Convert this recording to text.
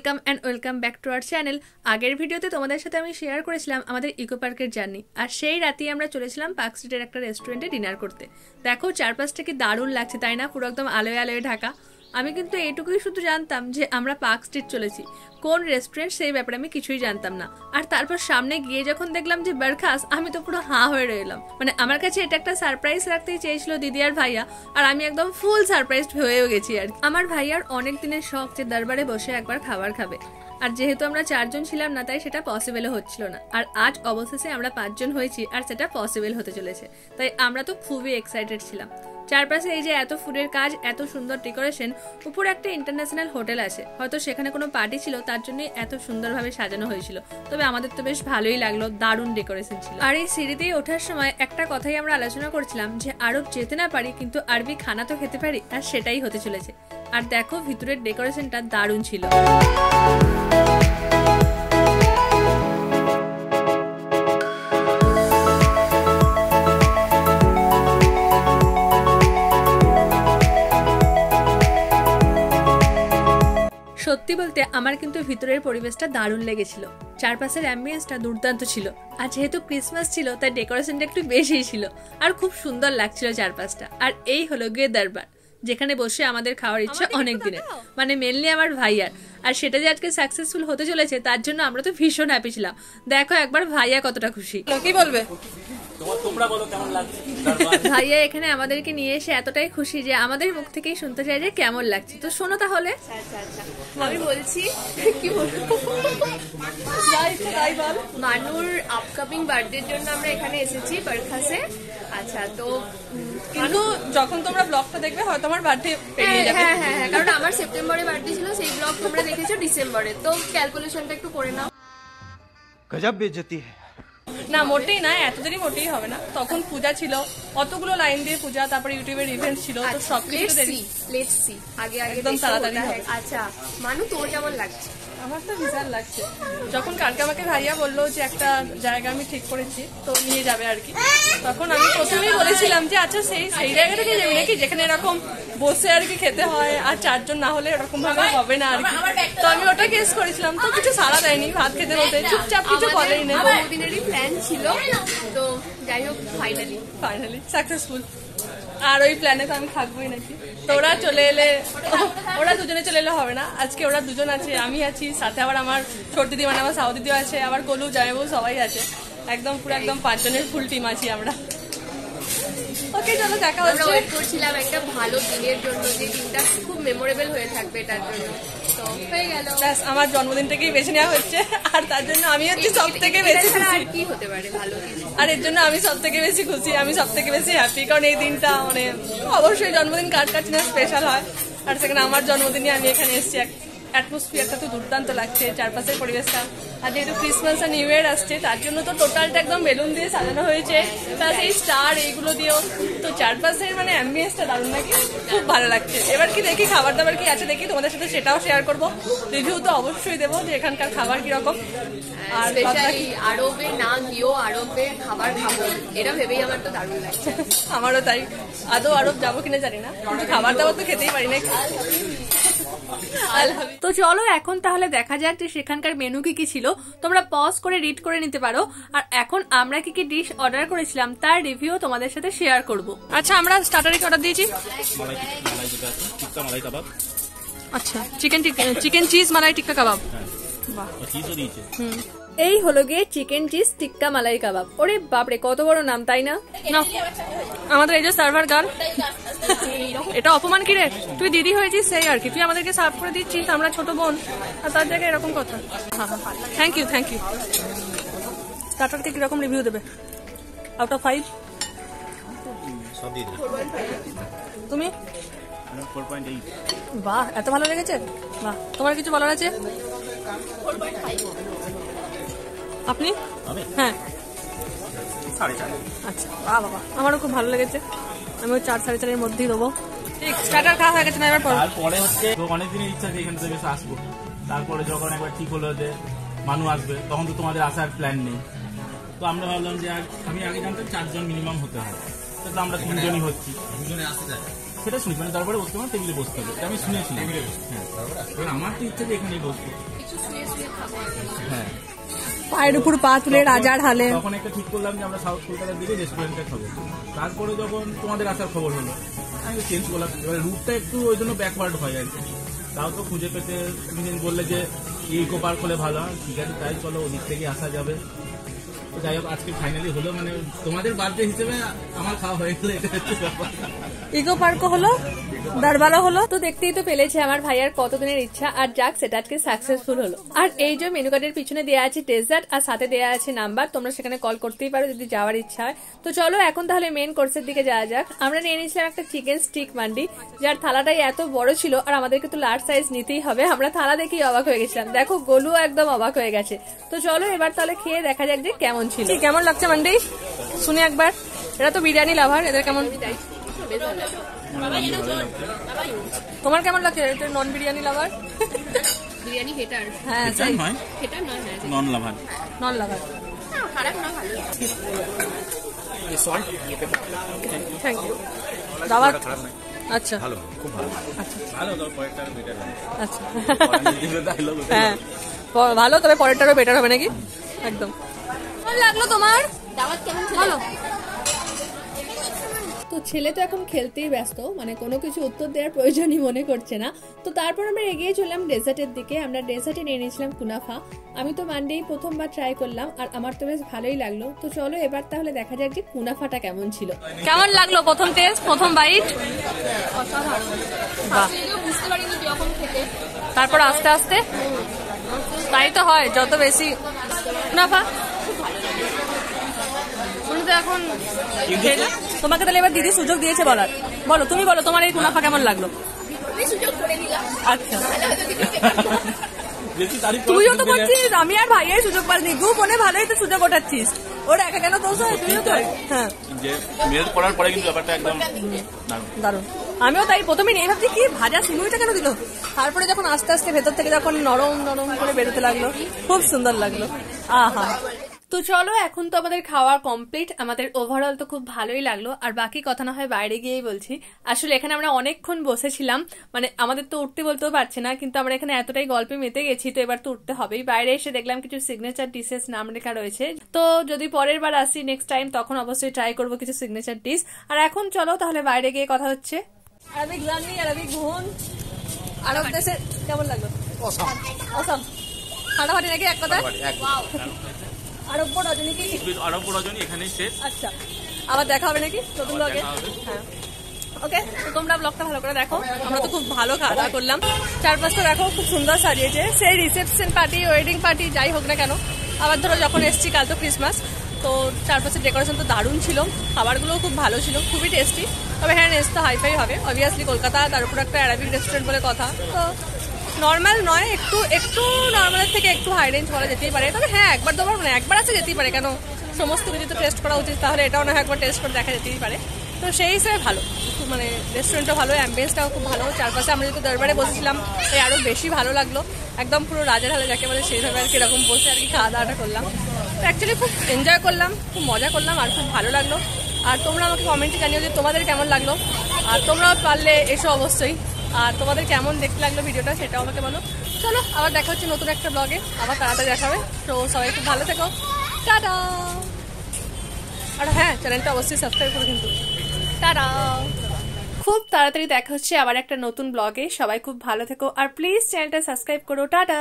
Welcome and welcome back to our channel. আগের ভিডিওতে তোমাদের সাথে আমি শেয়ার করেছিলাম আমাদের ইকো পার্কের জার্নি, আর সেই রাতেই আমরা চলেছিলাম পার্ক স্ট্রিটের একটা রেস্টুরেন্টে ডিনার করতে। দেখো চারপাশটা কি দারুণ লাগছে তাই না, পুরো একদম আলোয় আলোয় ঢাকা। আমি কিন্তু এইটুকুই শুধু জানতাম যে আমরা পার্ক স্ট্রিট চলেছি, কোন রেস্টুরেন্ট সেই ব্যাপারে আমি কিছুই জানতাম না। আর তারপর সামনে গিয়ে যখন দেখলাম যে বারখাস, আমি তো পুরো হাঁ হয়ে রইলাম। মানে আমার কাছে এটা একটা সারপ্রাইজ রাখতেই চেয়েছিল দিদি আর ভাইয়া, আর আমি একদম ফুল সারপ্রাইজড হয়েও গেছি। আর আমার ভাইয়ার অনেক দিনের শখ যে দরবারে বসে একবার খাবার খাবে, আর যেহেতু আমরা 4 জন ছিলাম না তাই সেটা পসিবলও হচ্ছিল না। আর আজ অবশেষে আমরা 5 জন হয়েছি আর সেটা পসিবল হতে চলেছে, তাই আমরা তো খুবই এক্সাইটেড ছিলাম। চারপাশে এই যে এত ফুডের কাজ, এত সুন্দর ডেকোরেশন, উপরে একটা ইন্টারন্যাশনাল হোটেল আছে, হয়তো সেখানে কোনো পার্টি ছিল তার জন্যই এত সুন্দরভাবে সাজানো হয়েছিল। তবে আমাদের তো বেশ ভালোই লাগলো, দারুণ ডেকোরেশন ছিল। আর এই সিঁড়িতেই ওঠার সময় একটা কথাই আমরা আলোচনা করছিলাম যে আরব যেতে না পারি কিন্তু আরবি খানা তো খেতে পারি, আর সেটাই হতে চলেছে। আর দেখো ভিতরের ডেকোরেশনটা দারুণ ছিল। সত্যি বলতে আমার কিন্তু ভিতরের পরিবেশটা দারুণ লেগেছিল, চারপাশের অ্যাম্বিয়েন্সটা দুর্দান্ত ছিল। আর যেহেতু ক্রিসমাস ছিল তাই ডেকোরেশনটা একটু বেশিই ছিল, আর খুব সুন্দর লাগছিল চারপাশটা। আর এই হলো গিয়ে দরবার, যেখানে বসে আমাদের খাওয়ার ইচ্ছা অনেক দিনের, মানে মেনলি আমার ভাইয়ার। আর সেটা যে আজকে সাকসেসফুল হতে চলেছে তার জন্য আমরা তো ভীষণ হ্যাপি ছিলাম। দেখো একবার ভাইয়া কতটা খুশি। কি বলবে ভাইয়া এখানে আমাদেরকে নিয়ে এসে এতটাই খুশি যে আমাদের মুখ থেকেই শুনতে চাই যে কেমন লাগছে। তো শোনো তাহলে। আমি বলছি কি মানুর আপকামিং বার্থডের জন্য আমরা এখানে এসেছি বারখাসে। আচ্ছা, তো কিন্তু যখন তোমরা ব্লগটা দেখবে হয়তো আমার বার্থডে পেরিয়ে যাবে। হ্যাঁ হ্যাঁ হ্যাঁ, কারণ আমার সেপ্টেম্বরে বার্থডে ছিল, সেই ব্লগ তোমরা দেখেছো ডিসেম্বরে, তো ক্যালকুলেশনটা একটু করে নাও। গজব বেইজ্জতি না মোটেই না, এতদিনই মোটেই হবে না। তখন পূজা ছিল, অতগুলো লাইন দিয়ে পূজা, তারপরে ইউটিউবের ইভেন্ট ছিল, তো সবকিছু লেটস সি আগে একদম তাড়াতাড়ি হবে। আচ্ছা মানু, তোর কেমন লাগছে? আমার তো বিশাল লাগছে। যখন কালকে আমাকে ভাইয়া বললো যে একটা জায়গা আমি ঠিক করেছি তো নিয়ে যাবে আর কি, তখন আমি প্রথমেই বলেছিলাম যে আচ্ছা সেই জায়গাটা নিয়ে যাবি নাকি, যেখানে এরকম বসে আর কি খেতে হয়, আর 4 জন না হলে এরকম ভাবে হবে না আর কি। তো আমি ওটা গেস করেছিলাম, তো কিছু সাড়া দেয়নি, ভাত খেতে বলতে চুপচাপ, কিছু বলেই না। দিনেরই প্ল্যান ছিল, তো যাই হোক ফাইনালি সাকসেসফুল। আর ওই প্ল্যানে তো আমি থাকবোই নাকি। তো ওরা চলে এলে, ওরা দুজনে চলে এলে হবে না, আজকে ওরা দুজন আছে, আমি আছি, সাথে আবার আমার ছোট দিদি মানে আমার সাউ দিদিও আছে, আবার গোলু জামাইবু সবাই আছে, একদম পুরো একদম 5 জনের ফুল টিম আছি আমরা। ওকে চলো দেখা হচ্ছে। আমরা ওয়েট করছিলাম একটা ভালো দিনের জন্য, যে দিনটা খুব মেমোরেবল হয়ে থাকবে এটার জন্য। তো হয়ে গেল, আমার জন্মদিনটাকেই বেছে নেওয়া হচ্ছে, আর তার জন্য আমি হচ্ছে সব থেকে বেশি খুশি। কি হতে পারে ভালো কিছু, আর এর জন্য আমি সব থেকে বেশি খুশি, আমি সব থেকে বেশি হ্যাপি, কারণ এই দিনটা মানে অবশ্যই জন্মদিন কার কাছে না স্পেশাল হয়, আর সেখানে আমার জন্মদিনে আমি এখানে এসেছি। অ্যাটমসফিয়ারটা তো দুর্দান্ত লাগছে, চারপাশের পরিবেশটা। আর যেহেতু ক্রিসমাস আর নিউ ইয়ার আসছে তার জন্য তো টোটালটা একদম বেলুন দিয়ে সাজানো হয়েছে, প্লাস এই স্টার এইগুলো দিয়েও, তো চারপাশের মানে অ্যাম্বিয়েন্সটা দারুণ নাকি, খুব ভালো লাগছে। এবার কি দেখি খাবার দাবার কি আছে, দেখি তোমাদের সাথে সেটাও শেয়ার করবো, রিভিউ তো অবশ্যই দেবো যে এখানকার খাবার কিরকম। আর আরবে না গিয়েও আরবে খাবার খাবো, এটা ভেবেই আমার তো দারুণ লাগছে। আমারও তাই, আদৌ আরব যাবো কিনা জানি না, কিন্তু খাবার দাবার তো খেতেই পারি না। তো চলো এখন তাহলে দেখা যাক যে সেখানকার মেনু কি কি ছিল, তোমরা পজ করে রিড করে নিতে পারো। আর এখন আমরা কি কি ডিশ অর্ডার করেছিলাম তার রিভিউ তোমাদের সাথে শেয়ার করব। আচ্ছা আমরা স্টার্টারে কি অর্ডার দিয়েছি? আচ্ছা চিকেন চিজ মালাই টিক্কা কাবাব। এই হলো গিয়ে চিকেন চিজ টিক্কা মালাই কাবাব। ওরে বাপরে কত বড় নাম, তাই না? আমাদের এই যে সার্ভার গার্ল, এটা অপমান কি রে, তুই দিদি হয়েছিস সেই আর কি, তুই আমাদেরকে সার্ভ করে দিচ্ছিস, আমরা ছোট বোন, আর তার জায়গায় এরকম কথা। থ্যাংক ইউ স্টার্টারকে কিরকম রিভিউ দেবে আউট অফ 5? তুমি? বাহ এত ভালো লেগেছে, বাহ। তোমার কিছু বলার আছে? আপনি? হ্যাঁ আচ্ছা, বাহ বাবা, আমারও খুব ভালো লেগেছে, আমি 4 সাড়ে 4-এর মধ্যেই দেবো। ঠিক, স্টার্টার খাওয়া হয়ে গেছে না, এবার পরে হচ্ছে অনেকদিনের ইচ্ছা যে এখান থেকে আসবো, তারপরে যখন একবার ঠিক হলো যে মানু আসবে, তখন তো তোমাদের আসার প্ল্যান নেই, তো আমরা ভাবলাম যে আমি আগে জানতাম 4 জন মিনিমাম হতে হয়, তো আমরা 3 জনই হচ্ছি, 2 জনে আসতে যায় সেটা শুনি, মানে তারপরে বসতে হবে, টেবিলে বসতে হবে, আমি শুনেছিলাম। হ্যাঁ, আমার তো ইচ্ছা যে এখানেই বসবো। কিছু শুয়ে শুয়ে খাবো আর কি। হ্যাঁ, পায়ের উপর পা তুলে রাজার হালে। তখন একটা ঠিক করলাম যে আমরা সাউথ কলকাতার দিকে রেস্টুরেন্টে খাবো। তারপরে যখন তোমাদের আসার খবর হলো আমি চেঞ্জ করলাম। এবার রুটটা একটু ওই জন্য ব্যাকওয়ার্ড হয় আর কি। তাও তো খুঁজে পেতে তুমি বললে যে ইকো পার্ক হলে ভালো হয়, ঠিক আছে তাই চলো ওদিক থেকে আসা যাবে। তো যাই হোক আজকে ফাইনালি হলো, মানে তোমাদের বার্থডে হিসেবে আমার খাওয়া হয়ে গেলো, এটা হচ্ছে ব্যাপার। ইকো পার্কও হলো, দরবারও হলো। তো দেখতেই তো পেলেছে আমার ভাইয়ার কতদিনের ইচ্ছা, আর যাক সেটা আজকে সাকসেসফুল হলো। আর এই যে মেনু কার্ডের পিছনে দেওয়া আছে ডেজার্ট আর সাথে দেওয়া আছে নাম্বার, তোমরা সেখানে কল করতেই পারো যদি যাওয়ার ইচ্ছা হয়। তো চলো এখন তাহলে মেন কোর্সের দিকে যাওয়া যাক। আমরা নিয়ে নিয়েছিলাম একটা চিকেন স্টিক মান্ডি, যার থালাটাই এত বড় ছিল আর আমাদেরকে তো লার্জ সাইজ নিতেই হবে। আমরা থালা দেখেই অবাক হয়ে গেছিলাম, দেখো গোলুও একদম অবাক হয়ে গেছে। তো চলো এবার তাহলে খেয়ে দেখা যাক যে কেমন ছিল। কেমন লাগছে মান্ডি শুনি একবার। এরা তো বিরিয়ানি লাভার, এদের কেমন? তোমার কেমন লাগছে? নন বিরিয়ানি লাভার। বিরিয়ানি হেটার। হ্যাঁ হেটার নয়, হ্যাঁ নন লাভার। নন লাভার। খারাপ না, ভালো। Thank you. দাওয়াত আচ্ছা ভালো, খুব ভালো। ভালো তো পরেরটা বেটার হবে। আচ্ছা হ্যাঁ ভালো, তবে পরেরটারও বেটার হবে নাকি? একদম। কেমন লাগলো তোমার? দাওয়াত কেমন ছিল? ভালো। তো ছেলে তো এখন খেলতেই ব্যস্ত, মানে কোনো কিছু উত্তর দেওয়ার প্রয়োজনই মনে করছে না। তো তারপর আমরা এগিয়ে চললাম ডেজার্টের দিকে। আমরা ডেজার্টে নিয়ে নিয়েছিলাম কুনাফা। আমি তো মানডেই প্রথমবার ট্রাই করলাম আর আমার তো বেশ ভালোই লাগলো। তো চলো এবার তাহলে দেখা যাক যে কুনাফাটা কেমন ছিল। কেমন লাগলো প্রথম টেস্ট, প্রথম বাইট? অসাধারণ। বুঝতে পারিনি কিরকম খেতে। তারপর আস্তে আস্তে তাই তো হয়, যত বেশি কুনাফা এখন তোমাকে তাহলে এবার দিদি সুযোগ দিয়েছে বলার। বলো, তুমি বলো তোমার এই কুনাফা কেমন লাগলো? আচ্ছা তুইও তো করছিস, আমি আর ভাইয়ের সুযোগ পাইনি। দু বোনে ভালোই তো সুযোগ ওঠাচ্ছিস, ওর একা কেন দোষ হয়? তুইও তো। হ্যাঁ মেল করার পরে কিন্তু ব্যাপারটা একদম দারুণ। আমিও তাই প্রথমে নিয়ে ভাবছি কি ভাজা সিমুইটা কেন দিল, তারপরে যখন আস্তে আস্তে ভেতর থেকে যখন নরম নরম করে বেরোতে লাগলো, খুব সুন্দর লাগলো। আহা। তো চলো এখন তো আমাদের খাওয়া কমপ্লিট। আমাদের ওভারঅল তো খুব ভালোই লাগলো, আর বাকি কথা না হয় বাইরে গিয়েই বলছি। আসলে এখানে আমরা অনেকক্ষণ বসেছিলাম, মানে আমাদের তো উঠতে বলতেও পারছে না, কিন্তু আমরা এখানে এতটাই গল্পে মেতে গেছি তো এবার তো উঠতে হবেই। বাইরে এসে দেখলাম কিছু সিগনেচার ডিশেস নাম লেখা রয়েছে, তো যদি পরের বার আসি নেক্সট টাইম তখন অবশ্যই ট্রাই করবো কিছু সিগনেচার ডিশ। আর এখন চলো তাহলে বাইরে গিয়ে কথা হচ্ছে। আরবিক জার্নি, আরবিক ঘুম, আরব দেশে কেমন লাগলো? অসাম। ফাটাফাটি নাকি এক কথা? আরব্য রজনী কি? আরব্য রজনী এখানেই শেষ। আচ্ছা, আবার দেখা হবে নাকি নতুন ব্লগে? হ্যাঁ ওকে, তোমরা ব্লগটা ভালো করে দেখো। আমরা তো খুব ভালো খাওয়া দাওয়া করলাম, চারপাশটা দেখো খুব সুন্দর সাজিয়েছে। সেই রিসেপশন পার্টি, ওয়েডিং পার্টি যাই হোক না কেন, আবার ধরো যখন এসছি কাল তো ক্রিসমাস, তো চারপাশের ডেকোরেশন তো দারুণ ছিল, খাবারগুলোও খুব ভালো ছিল, খুবই টেস্টি। তবে হ্যাঁ নেক্সট তো হাইফাই হবে অবভিয়াসলি, কলকাতা, তার উপর একটা অ্যারাবিক রেস্টুরেন্ট বলে কথা, তো নর্মাল নয়, একটু একটু নর্মালের থেকে একটু হাই রেঞ্জ করা যেতেই পারে। তবে হ্যাঁ একবার দুবার, মানে একবার আছে যেতেই পারে, কেন সমস্ত কিছু তো টেস্ট করা উচিত, তাহলে এটাও না একবার টেস্ট করে দেখা যেতেই পারে। তো সেই হিসেবে ভালো, মানে রেস্টুরেন্টটা ভালো, অ্যাম্বিয়েন্সটাও খুব ভালো। চারপাশে আমরা যেহেতু দরবারে বসেছিলাম তাই আরও বেশি ভালো লাগলো, একদম পুরো রাজার হালে যাকে বলে সেইভাবে আর কি এরকম বসে আর কি খাওয়া দাওয়াটা করলাম। তো অ্যাকচুয়ালি খুব এনজয় করলাম, খুব মজা করলাম আর খুব ভালো লাগলো। আর তোমরা আমাকে কমেন্টে জানিও যে তোমাদের কেমন লাগলো, আর তোমরাও পারলে এসো অবশ্যই। আর তোমাদের কেমন দেখতে লাগলো ভিডিওটা সেটাও আমাকে বলো। চলো আবার দেখা হচ্ছে নতুন একটা ব্লগে, আবার তাড়াতাড়ি দেখা হবে। তো সবাই খুব ভালো থেকো, টাটা। আর হ্যাঁ চ্যানেলটা অবশ্যই সাবস্ক্রাইব করো কিন্তু। টাটা। খুব তাড়াতাড়ি দেখা হচ্ছে আবার একটা নতুন ব্লগে, সবাই খুব ভালো থেকো আর প্লিজ চ্যানেলটা সাবস্ক্রাইব করো। টাটা।